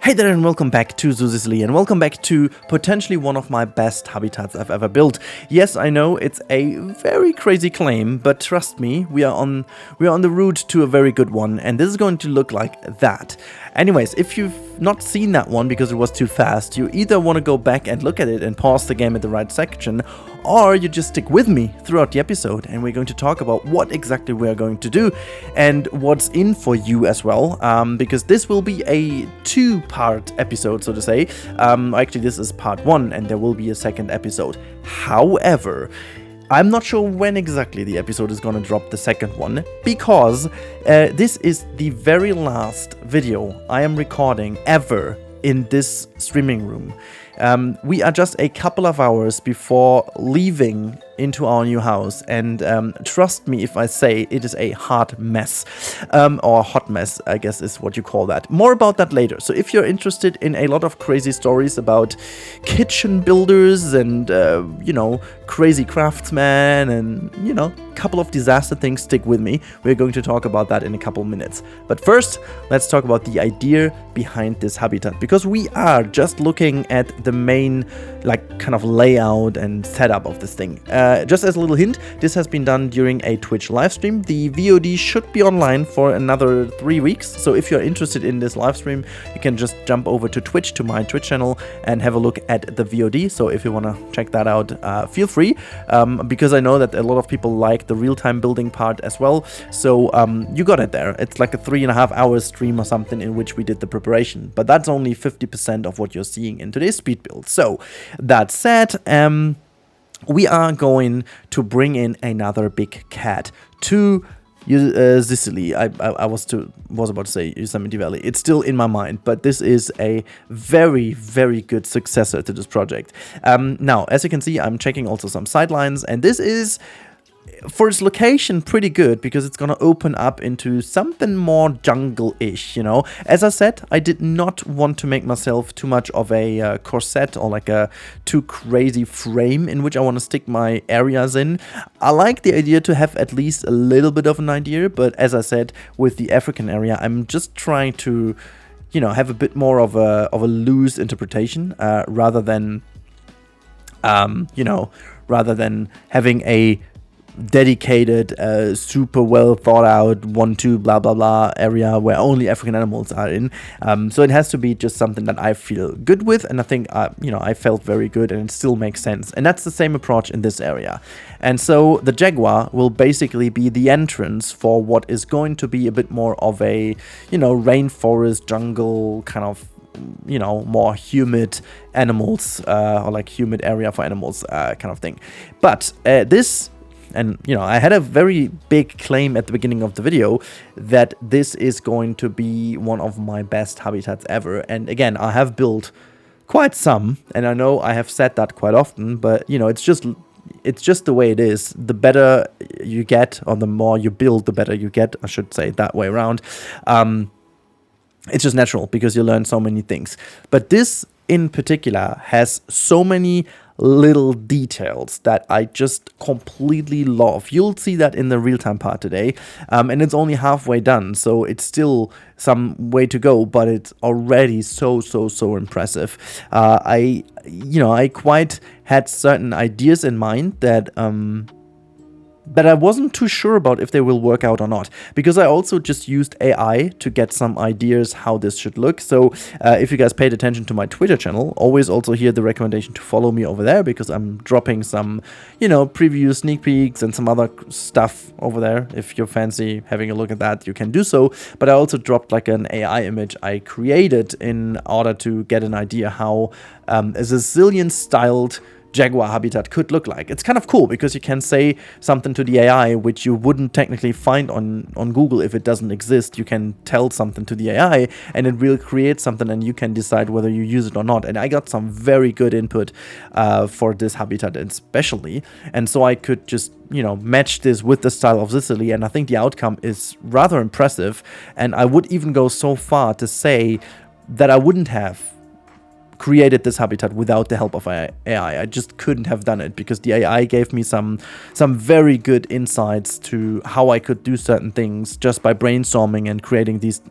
Hey there and welcome back to Zoo Sicily and welcome back to potentially one of my best habitats I've ever built. Yes, I know it's a very crazy claim, but trust me, we are on the route to a very good one, and this is going to look like that. Anyways, if you've not seen that one because it was too fast, you either want to go back and look at it and pause the game at the right section, or you just stick with me throughout the episode and we're going to talk about what exactly we are going to do and what's in for you as well, because this will be a two-part episode, so to say. Actually, this is part one and there will be a second episode. However, I'm not sure when exactly the episode is gonna drop, the second one, because this is the very last video I am recording ever in this streaming room. We are just a couple of hours before leaving into our new house, and trust me if I say it is a hot mess, or hot mess, I guess is what you call that. More about that later. So if you're interested in a lot of crazy stories about kitchen builders and, you know, crazy craftsmen and, you know, a couple of disaster things, stick with me. We're going to talk about that in a couple minutes. But first, let's talk about the idea behind this habitat, because we are just looking at the main, like, kind of layout and setup of this thing. Just as a little hint, this has been done during a Twitch live stream. The VOD should be online for another 3 weeks, so if you're interested in this live stream, you can just jump over to Twitch, to my Twitch channel, and have a look at the VOD. So if you want to check that out, feel free, because I know that a lot of people like the real-time building part as well. So you got it there. It's like a 3.5 hour stream or something in which we did the preparation, but that's only 50% of what you're seeing in today's speed build. So that said, we are going to bring in another big cat to Sicily. I was about to say Yosemite Valley. It's still in my mind, but this is a very, very good successor to this project. Now, as you can see, I'm checking also some sidelines, and this is, for its location, pretty good, because it's gonna open up into something more jungle-ish, you know. As I said, I did not want to make myself too much of a corset or like a too crazy frame in which I want to stick my areas in. I like the idea to have at least a little bit of an idea, but as I said, with the African area, I'm just trying to, you know, have a bit more of a loose interpretation, rather than, you know, rather than having a dedicated, super well thought out 1-2 blah blah blah area where only African animals are in. So it has to be just something that I feel good with, and I think you know, I felt very good and it still makes sense. And that's the same approach in this area. And so the jaguar will basically be the entrance for what is going to be a bit more of a, you know, rainforest jungle kind of, you know, more humid animals, or like humid area for animals, kind of thing. But this, and, you know, I had a very big claim at the beginning of the video that this is going to be one of my best habitats ever. And again, I have built quite some, and I know I have said that quite often, but, you know, it's just the way it is. The better you get, or the more you build, the better you get, I should say it that way around. It's just natural, because you learn so many things. But this in particular has so many little details that I just completely love. You'll see that in the real-time part today, and it's only halfway done, so it's still some way to go, but it's already so impressive. I quite had certain ideas in mind that I wasn't too sure about if they will work out or not, because I also just used AI to get some ideas how this should look. So if you guys paid attention to my Twitter channel, always also hear the recommendation to follow me over there, because I'm dropping some, you know, preview sneak peeks and some other stuff over there. If you fancy having a look at that, you can do so. But I also dropped like an AI image I created in order to get an idea how a Sicilian styled jaguar habitat could look like. It's kind of cool, because you can say something to the AI which you wouldn't technically find on Google if it doesn't exist. You can tell something to the AI and it will create something, and you can decide whether you use it or not. And I got some very good input for this habitat especially, and so I could just, you know, match this with the style of Sicily, and I think the outcome is rather impressive. And I would even go so far to say that I wouldn't have created this habitat without the help of AI. I just couldn't have done it, because the AI gave me some very good insights to how I could do certain things just by brainstorming and creating these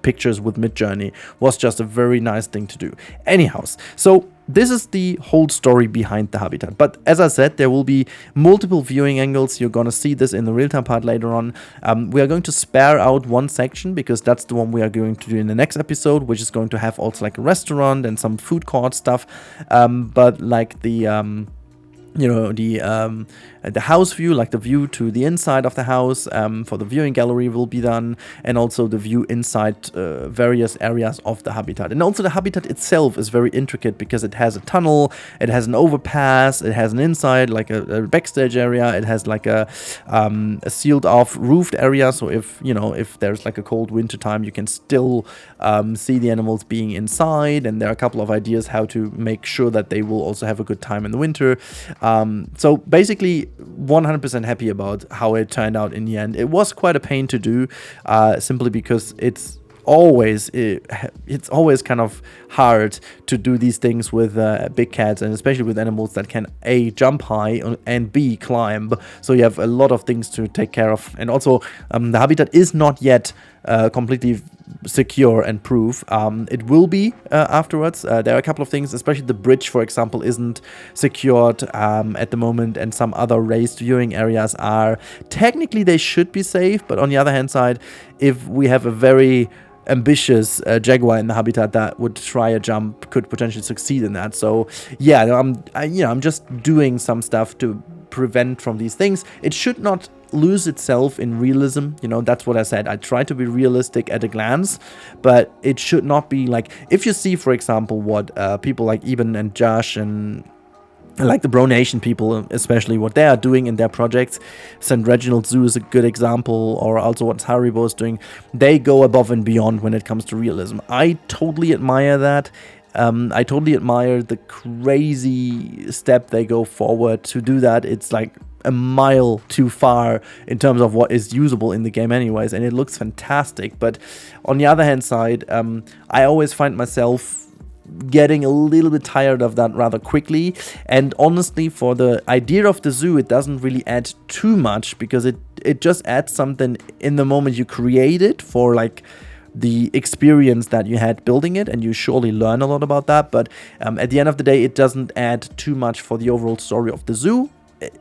pictures with Midjourney was just a very nice thing to do. Anyhow, so this is the whole story behind the habitat. But as I said, there will be multiple viewing angles. You're going to see this in the real-time part later on. We are going to spare out one section because that's the one we are going to do in the next episode, which is going to have also like a restaurant and some food court stuff. But like the the house view, like the view to the inside of the house for the viewing gallery will be done, and also the view inside various areas of the habitat. And also the habitat itself is very intricate because it has a tunnel, it has an overpass, it has an inside like a backstage area, it has like a sealed off roofed area, so if there's like a cold winter time, you can still see the animals being inside. And there are a couple of ideas how to make sure that they will also have a good time in the winter. So basically 100% happy about how it turned out in the end. It was quite a pain to do, simply because it's always kind of hard to do these things with big cats, and especially with animals that can A, jump high, and B, climb. So you have a lot of things to take care of. And also the habitat is not yet completely secure and proof. It will be afterwards. There are a couple of things, especially the bridge, for example, isn't secured at the moment, and some other raised viewing areas are. Technically they should be safe, but on the other hand side, if we have a very ambitious jaguar in the habitat that would try a jump, could potentially succeed in that. So yeah, I'm just doing some stuff to prevent from these things. It should not lose itself in realism. That's what I said. I try to be realistic at a glance, but it should not be like, if you see, for example, what people like Eben and Josh and like the Bro Nation people, especially what they are doing in their projects. St. Reginald Zoo is a good example, or also what Haribo is doing. They go above and beyond when it comes to realism. I totally admire that. I totally admire the crazy step they go forward to do that. It's like a mile too far in terms of what is usable in the game anyways, and it looks fantastic. But on the other hand side, I always find myself getting a little bit tired of that rather quickly. And honestly, for the idea of the zoo, it doesn't really add too much, because it just adds something in the moment you create it for, like, the experience that you had building it, and you surely learn a lot about that. But at the end of the day, it doesn't add too much for the overall story of the zoo.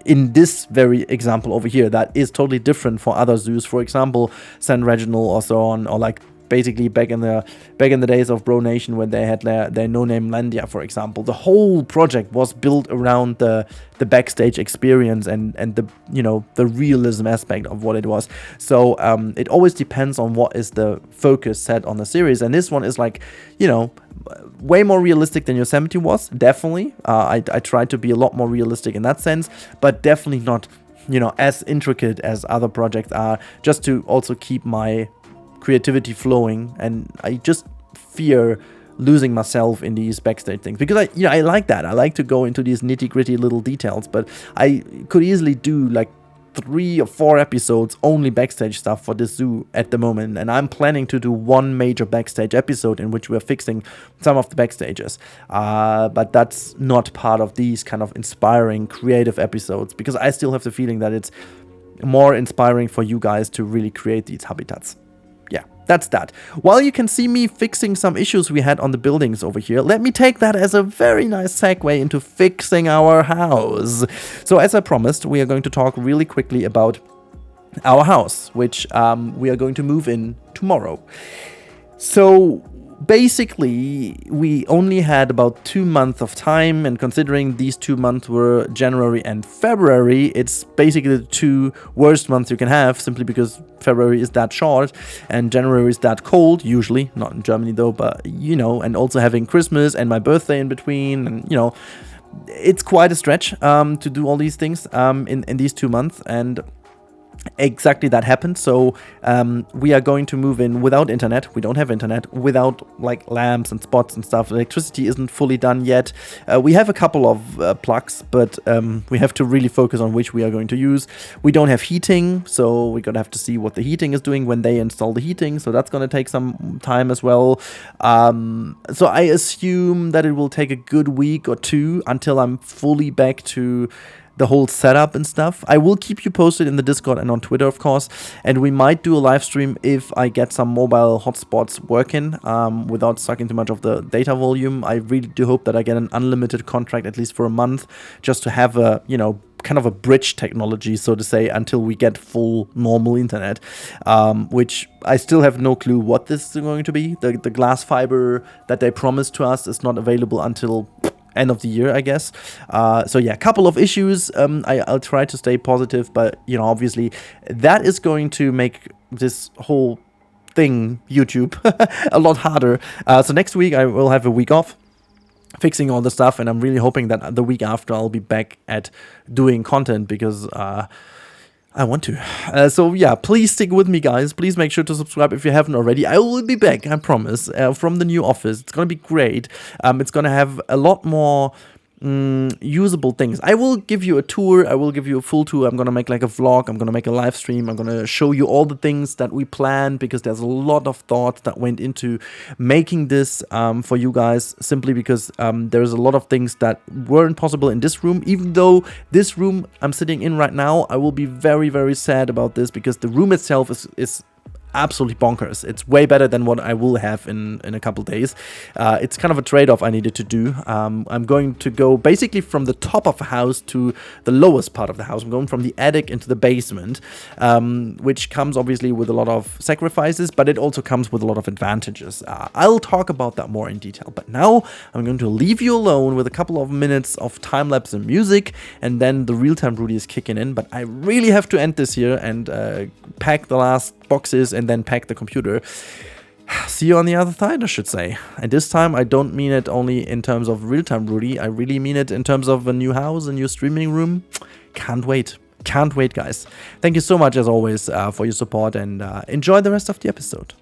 In this very example over here, that is totally different for other zoos, for example San Reginald or so on, or like basically back in the days of Bro Nation, when they had their No Name Landia, for example. The whole project was built around the backstage experience and the realism aspect of what it was. So it always depends on what is the focus set on the series, and this one is like, way more realistic than Yosemite was, definitely. I tried to be a lot more realistic in that sense, but definitely not as intricate as other projects are, just to also keep my creativity flowing. And I just fear losing myself in these backstage things, because I like that. I like to go into these nitty-gritty little details, but I could easily do like 3 or 4 episodes only backstage stuff for this zoo at the moment, and I'm planning to do one major backstage episode in which we're fixing some of the backstages, but that's not part of these kind of inspiring creative episodes, because I still have the feeling that it's more inspiring for you guys to really create these habitats. Yeah, that's that. While you can see me fixing some issues we had on the buildings over here, let me take that as a very nice segue into fixing our house. So as I promised, we are going to talk really quickly about our house, which we are going to move in tomorrow. So basically, we only had about 2 months of time, and considering these 2 months were January and February, it's basically the 2 worst months you can have, simply because February is that short and January is that cold, usually, not in Germany though, but and also having Christmas and my birthday in between, and it's quite a stretch to do all these things in these 2 months, and exactly that happened. So we are going to move in without internet. We don't have internet, without like lamps and spots and stuff. Electricity isn't fully done yet. We have a couple of plugs, but we have to really focus on which we are going to use. We don't have heating, so we're gonna have to see what the heating is doing when they install the heating, so that's gonna take some time as well. So I assume that it will take a good week or 2 until I'm fully back to the whole setup and stuff. I will keep you posted in the Discord and on Twitter, of course, and we might do a live stream if I get some mobile hotspots working without sucking too much of the data volume. I really do hope that I get an unlimited contract, at least for a month, just to have a, you know, kind of a bridge technology, so to say, until we get full normal internet, which I still have no clue what this is going to be. The glass fiber that they promised to us is not available until end of the year, I guess. So yeah, a couple of issues. I'll try to stay positive, but you know, obviously that is going to make this whole thing, YouTube, a lot harder. So next week I will have a week off, fixing all the stuff, and I'm really hoping that the week after I'll be back at doing content, because I want to. So yeah, please stick with me, guys. Please make sure to subscribe if you haven't already. I will be back, I promise, from the new office. It's gonna be great. It's gonna have a lot more usable things. I will give you a tour. I will give you a full tour. I'm gonna make like a vlog. I'm gonna make a live stream. I'm gonna show you all the things that we planned, because there's a lot of thought that went into making this for you guys, simply because there's a lot of things that weren't possible in this room. Even though this room I'm sitting in right now, I will be very, very sad about this, because the room itself is absolutely bonkers. It's way better than what I will have in a couple days. It's kind of a trade-off I needed to do. I'm going to go basically from the top of the house to the lowest part of the house. I'm going from the attic into the basement, which comes obviously with a lot of sacrifices, but it also comes with a lot of advantages. I'll talk about that more in detail, but now I'm going to leave you alone with a couple of minutes of time-lapse and music, and then the real-time Rudy is kicking in. But I really have to end this here and pack the last boxes and then pack the computer. See you on the other side, I should say. And this time I don't mean it only in terms of real-time Rudy. I really mean it in terms of a new house, a new streaming room. Can't wait. Can't wait, guys. Thank you so much, as always, for your support, and enjoy the rest of the episode.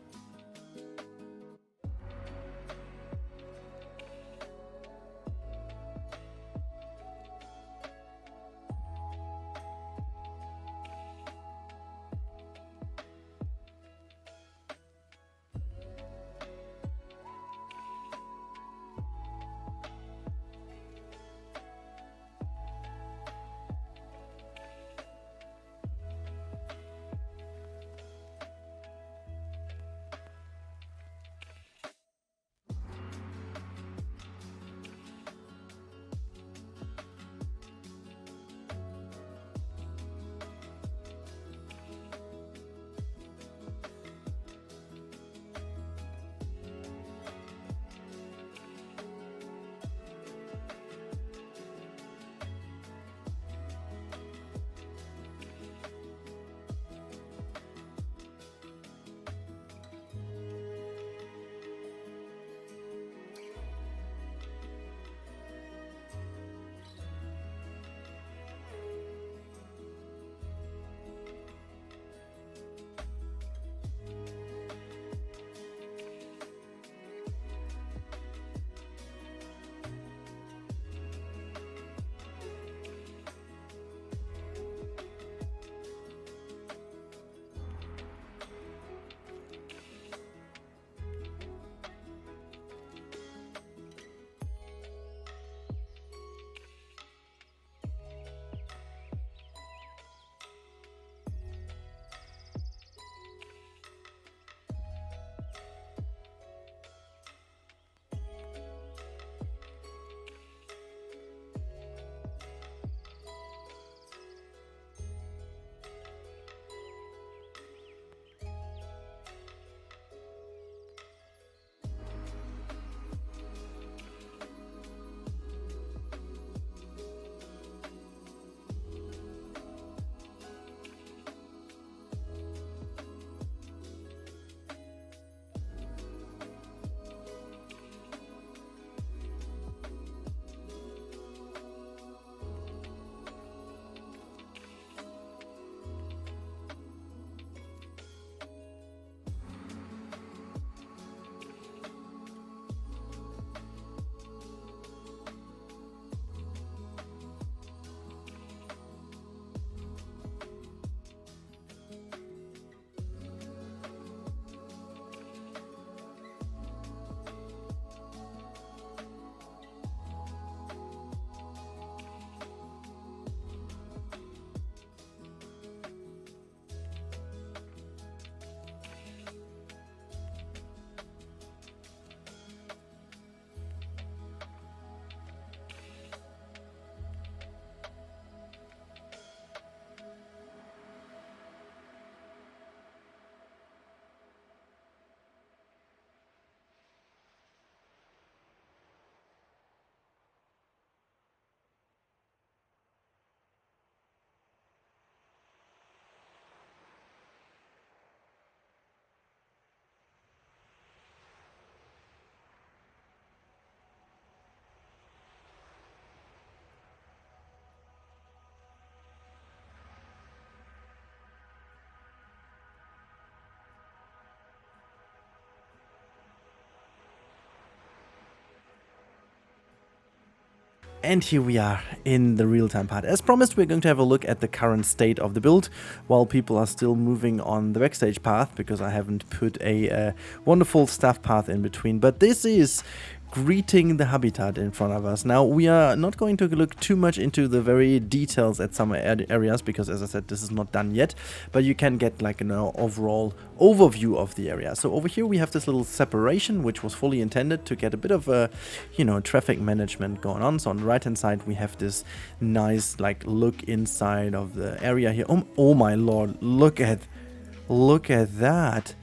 And here we are in the real-time part. As promised, we're going to have a look at the current state of the build while people are still moving on the backstage path, because I haven't put a wonderful staff path in between. But this is greeting the habitat in front of us. Now, we are not going to look too much into the very details at some areas, because as I said, this is not done yet, but you can get like an overall overview of the area. So over here we have this little separation, which was fully intended to get a bit of a, traffic management going on. So on the right hand side we have this nice like look inside of the area here. Oh my lord, look at that.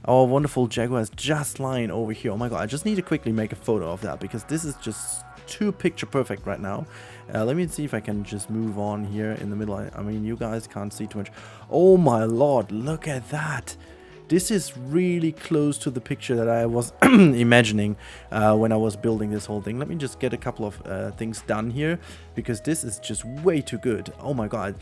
Our wonderful jaguars just lying over here. Oh my god, I just need to quickly make a photo of that, because this is just too picture perfect right now. Let me see if I can just move on here in the middle. I mean, you guys can't see too much. Oh my lord, look at that. This is really close to the picture that I was imagining when I was building this whole thing. Let me just get a couple of things done here, because this is just way too good. Oh my god,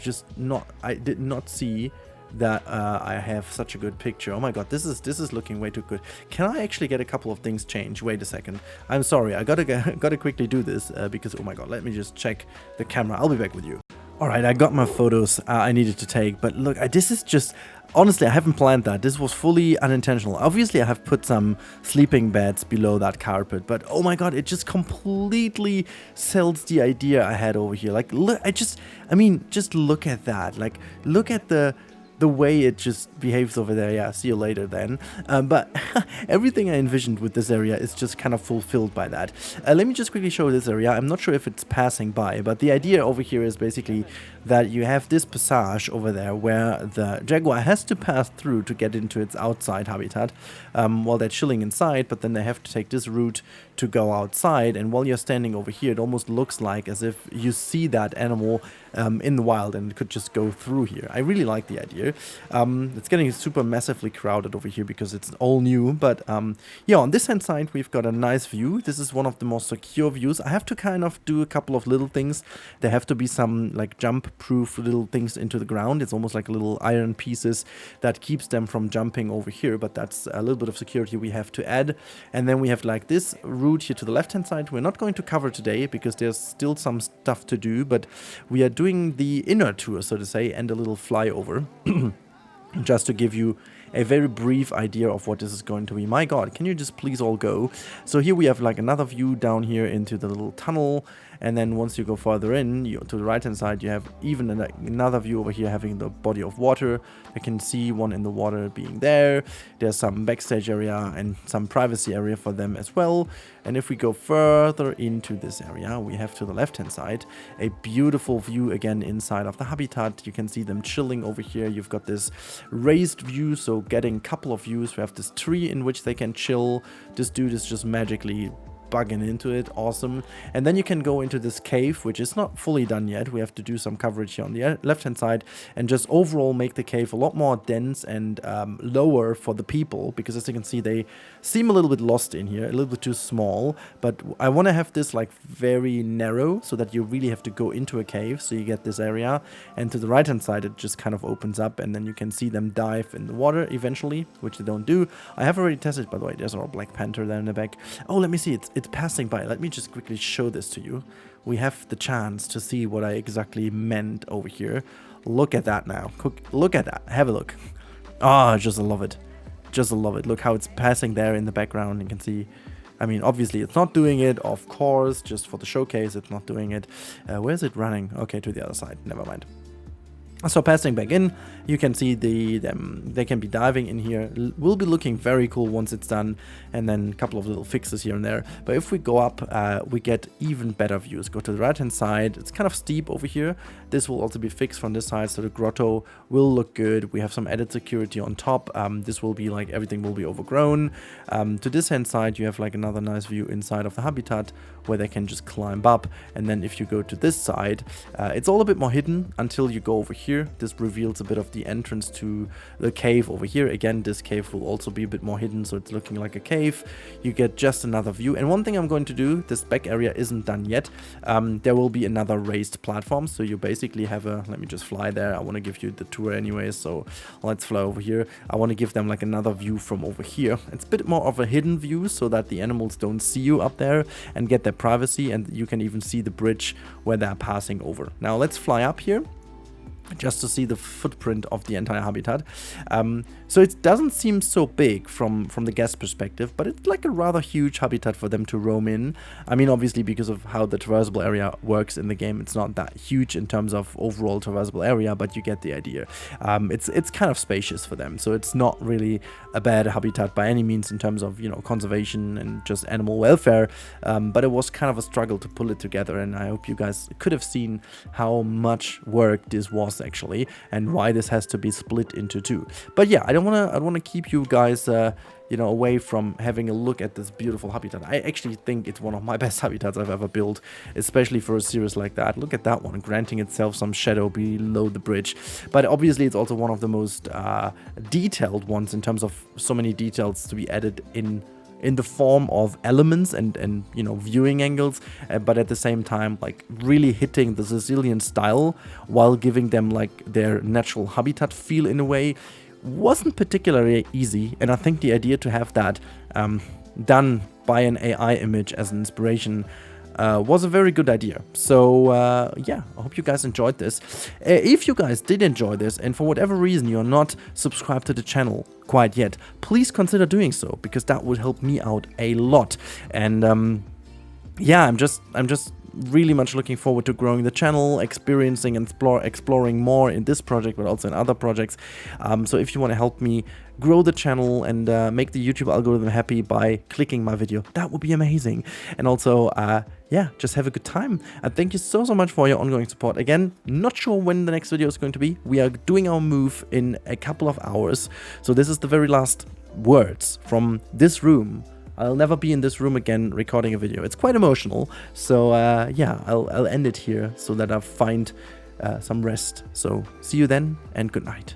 I did not see that I have such a good picture. Oh my god, this is looking way too good. Can I actually get a couple of things changed? Wait a second. I'm sorry, I gotta quickly do this because oh my god, let me just check the camera. I'll be back with you. Alright, I got my photos I needed to take, but look, this is just... Honestly, I haven't planned that. This was fully unintentional. Obviously, I have put some sleeping beds below that carpet, but oh my god, it just completely sells the idea I had over here. Like, look, just look at that. Like, look at the way it just behaves over there. Yeah, see you later then. But everything I envisioned with this area is just kind of fulfilled by that. Let me just quickly show this area. I'm not sure if it's passing by, but the idea over here is basically that you have this passage over there where the jaguar has to pass through to get into its outside habitat while they're chilling inside, but then they have to take this route to go outside. And while you're standing over here, it almost looks like as if you see that animal in the wild and it could just go through here. I really like the idea. It's getting super massively crowded over here because it's all new, but yeah, on this hand side we've got a nice view. This is one of the most secure views. I have to kind of do a couple of little things. There have to be some like jump proof little things into the ground. It's almost like little iron pieces that keeps them from jumping over here, but that's a little bit of security we have to add. And then we have like this route here to the left hand side. We're not going to cover today because there's still some stuff to do, but we are doing the inner tour, so to say, and a little flyover just to give you a very brief idea of what this is going to be. My god, can you just please all go? So here we have like another view down here into the little tunnel, and then once you go further in, to the right hand side, you have even another view over here having the body of water. You can see one in the water being there. There's some backstage area and some privacy area for them as well. And if we go further into this area, we have to the left hand side a beautiful view again inside of the habitat. You can see them chilling over here. You've got this raised view, so getting a couple of views. We have this tree in which they can chill. This dude is just magically bugging into it. Awesome. And then you can go into this cave, which is not fully done yet. We have to do some coverage here on the left hand side and just overall make the cave a lot more dense and lower for the people, because as you can see, they seem a little bit lost in here, a little bit too small. But I want to have this like very narrow so that you really have to go into a cave, so you get this area. And to the right hand side it just kind of opens up, and then you can see them dive in the water eventually, which they don't do. I have already tested, by the way. There's our black panther there in the back. Oh, let me see, it's passing by. Let me just quickly show this to you. We have the chance to see what I exactly meant over here. Look at that now. Look at that. Have a look. Ah, just love it. Just love it. Look how it's passing there in the background. You can see, I mean, obviously it's not doing it, of course, just for the showcase, it's not doing it. Where's it running? Okay, to the other side. Never mind. So passing back in, you can see they can be diving in here. Will be looking very cool once it's done, and then a couple of little fixes here and there. But if we go up, we get even better views. Go to the right hand side. It's kind of steep over here. This will also be fixed from this side, so the grotto will look good. We have some added security on top. This will be like everything will be overgrown. To this hand side, you have like another nice view inside of the habitat where they can just climb up. And then if you go to this side, it's all a bit more hidden until you go over here. here. This reveals a bit of the entrance to the cave over here. Again, this cave will also be a bit more hidden, so it's looking like a cave. You get just another view. And one thing I'm going to do, this back area isn't done yet. There will be another raised platform, so you basically have a, let me just fly there. I want to give you the tour anyway, so let's fly over here. I want to give them like another view from over here. It's a bit more of a hidden view so that the animals don't see you up there and get their privacy, and you can even see the bridge where they're passing over. Now let's fly up here just to see the footprint of the entire habitat. So it doesn't seem so big from the guest perspective, but it's like a rather huge habitat for them to roam in. I mean, obviously, because of how the traversable area works in the game, it's not that huge in terms of overall traversable area, but you get the idea. It's kind of spacious for them, so it's not really a bad habitat by any means in terms of, you know, conservation and just animal welfare, but it was kind of a struggle to pull it together, and I hope you guys could have seen how much work this was actually, and why this has to be split into two. But yeah, I don't want to keep you guys you know, away from having a look at this beautiful habitat. I actually think it's one of my best habitats I've ever built, especially for a series like that. Look at that one, granting itself some shadow below the bridge. But obviously it's also one of the most detailed ones in terms of so many details to be added in the form of elements and you know, viewing angles, but at the same time like really hitting the Sicilian style while giving them like their natural habitat feel in a way wasn't particularly easy. And I think the idea to have that done by an AI image as an inspiration was a very good idea. So yeah, I hope you guys enjoyed this. If you guys did enjoy this and for whatever reason you're not subscribed to the channel quite yet, please consider doing so, because that would help me out a lot. And yeah, I'm just really much looking forward to growing the channel, experiencing and exploring more in this project, but also in other projects. So if you want to help me grow the channel and make the YouTube algorithm happy by clicking my video, that would be amazing. And also, yeah, just have a good time. And thank you so much for your ongoing support. Again, not sure when the next video is going to be. We are doing our move in a couple of hours. So this is the very last words from this room. I'll never be in this room again recording a video. It's quite emotional. So yeah, I'll end it here so that I find some rest. So see you then, and good night.